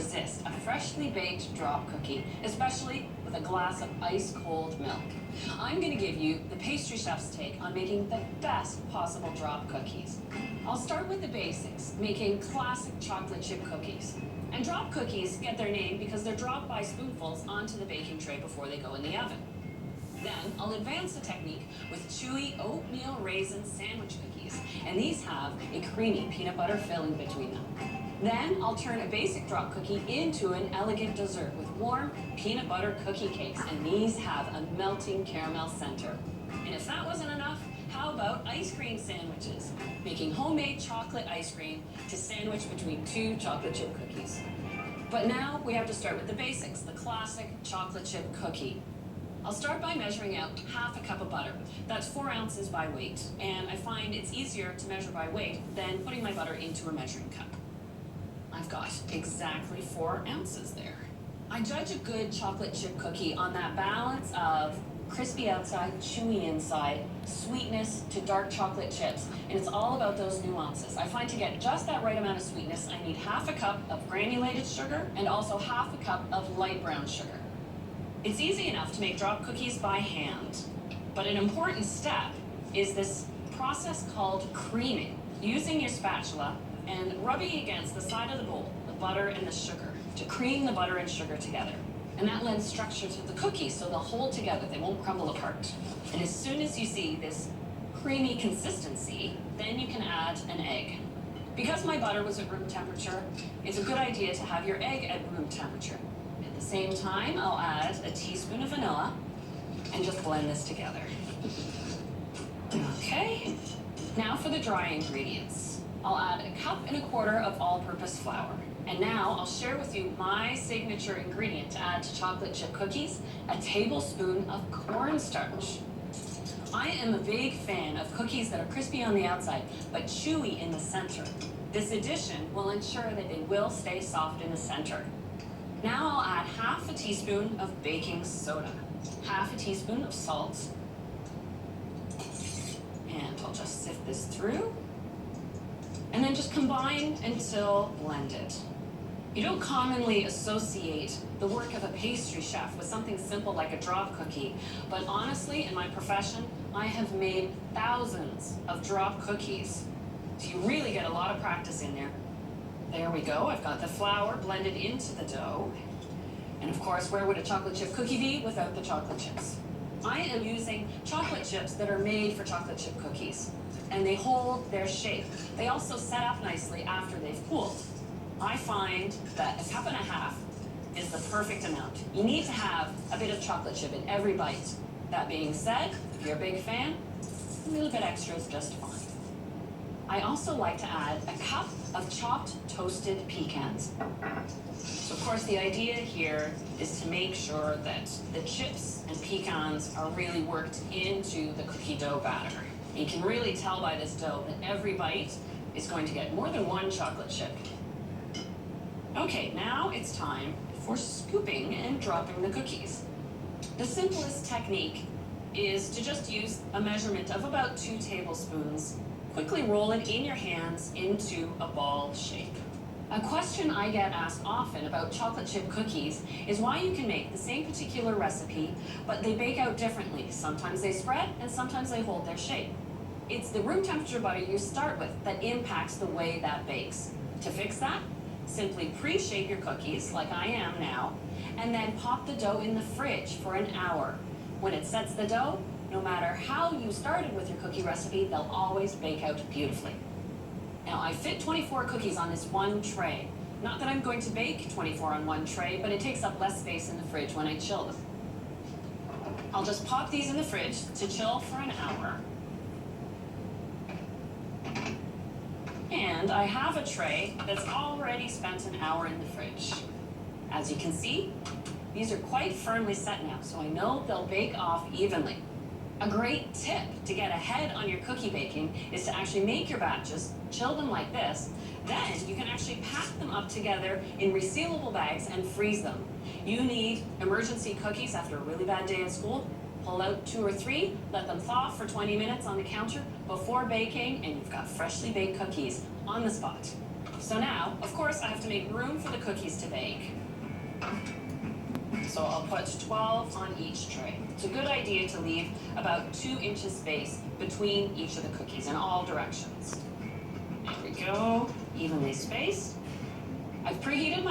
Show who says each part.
Speaker 1: resist a freshly baked drop cookie, especially with a glass of ice cold milk. I'm going to give you the pastry chef's take on making the best possible drop cookies. I'll start with the basics, making classic chocolate chip cookies. And drop cookies get their name because they're dropped by spoonfuls onto the baking tray before they go in the oven. Then I'll advance the technique with chewy oatmeal raisin sandwich cookies, and these have a creamy peanut butter filling between them. Then I'll turn a basic drop cookie into an elegant dessert with warm peanut butter cookie cakes, and these have a melting caramel center. And if that wasn't enough, how about ice cream sandwiches? Making homemade chocolate ice cream to sandwich between two chocolate chip cookies. But now we have to start with the basics, the classic chocolate chip cookie. I'll start by measuring out half a cup of butter. That's 4 ounces by weight, and I find it's easier to measure by weight than putting my butter into a measuring cup. I've got exactly 4 ounces there. I judge a good chocolate chip cookie on that balance of crispy outside, chewy inside, sweetness to dark chocolate chips, and it's all about those nuances. I find to get just that right amount of sweetness, I need half a cup of granulated sugar and also half a cup of light brown sugar. It's easy enough to make drop cookies by hand, but an important step is this process called creaming, using your spatula and rubbing against the side of the bowl, the butter and the sugar, to cream the butter and sugar together. And that lends structure to the cookies so they'll hold together, they won't crumble apart. And as soon as you see this creamy consistency, then you can add an egg. Because my butter was at room temperature, it's a good idea to have your egg at room temperature. At the same time, I'll add a teaspoon of vanilla and just blend this together. Okay, now for the dry ingredients. I'll add 1.25 cups of all-purpose flour. And now I'll share with you my signature ingredient to add to chocolate chip cookies, a tablespoon of cornstarch. I am a big fan of cookies that are crispy on the outside, but chewy in the center. This addition will ensure that they will stay soft in the center. Now I'll add half a teaspoon of baking soda, half a teaspoon of salt, and I'll just sift this through, and then just combine until blended. You don't commonly associate the work of a pastry chef with something simple like a drop cookie, but honestly, in my profession, I have made thousands of drop cookies. So you really get a lot of practice in there. There we go, I've got the flour blended into the dough. And of course, where would a chocolate chip cookie be without the chocolate chips? I am using chocolate chips that are made for chocolate chip cookies, and they hold their shape. They also set up nicely after they've cooled. I find that 1.5 cups is the perfect amount. You need to have a bit of chocolate chip in every bite. That being said, if you're a big fan, a little bit extra is just fine. I also like to add 1 cup of chopped toasted pecans. So of course the idea here is to make sure that the chips and pecans are really worked into the cookie dough batter. You can really tell by this dough that every bite is going to get more than one chocolate chip. Okay, now it's time for scooping and dropping the cookies. The simplest technique is to just use a measurement of about 2 tablespoons. Quickly roll it in your hands into a ball shape. A question I get asked often about chocolate chip cookies is why you can make the same particular recipe, but they bake out differently. Sometimes they spread and sometimes they hold their shape. It's the room temperature butter you start with that impacts the way that bakes. To fix that, simply pre-shape your cookies, like I am now, and then pop the dough in the fridge for an hour. When it sets the dough, no matter how you started with your cookie recipe, they'll always bake out beautifully. Now, I fit 24 cookies on this one tray. Not that I'm going to bake 24 on one tray, but it takes up less space in the fridge when I chill them. I'll just pop these in the fridge to chill for an hour. And I have a tray that's already spent an hour in the fridge. As you can see, these are quite firmly set now, so I know they'll bake off evenly. A great tip to get ahead on your cookie baking is to actually make your batches, chill them like this, then you can actually pack them up together in resealable bags and freeze them. You need emergency cookies after a really bad day at school. Pull out 2 or 3, let them thaw for 20 minutes on the counter before baking, and you've got freshly baked cookies on the spot. So now, of course, I have to make room for the cookies to bake. So I'll put 12 on each tray. It's a good idea to leave about 2 inches space between each of the cookies in all directions. There we go, evenly spaced. I've preheated my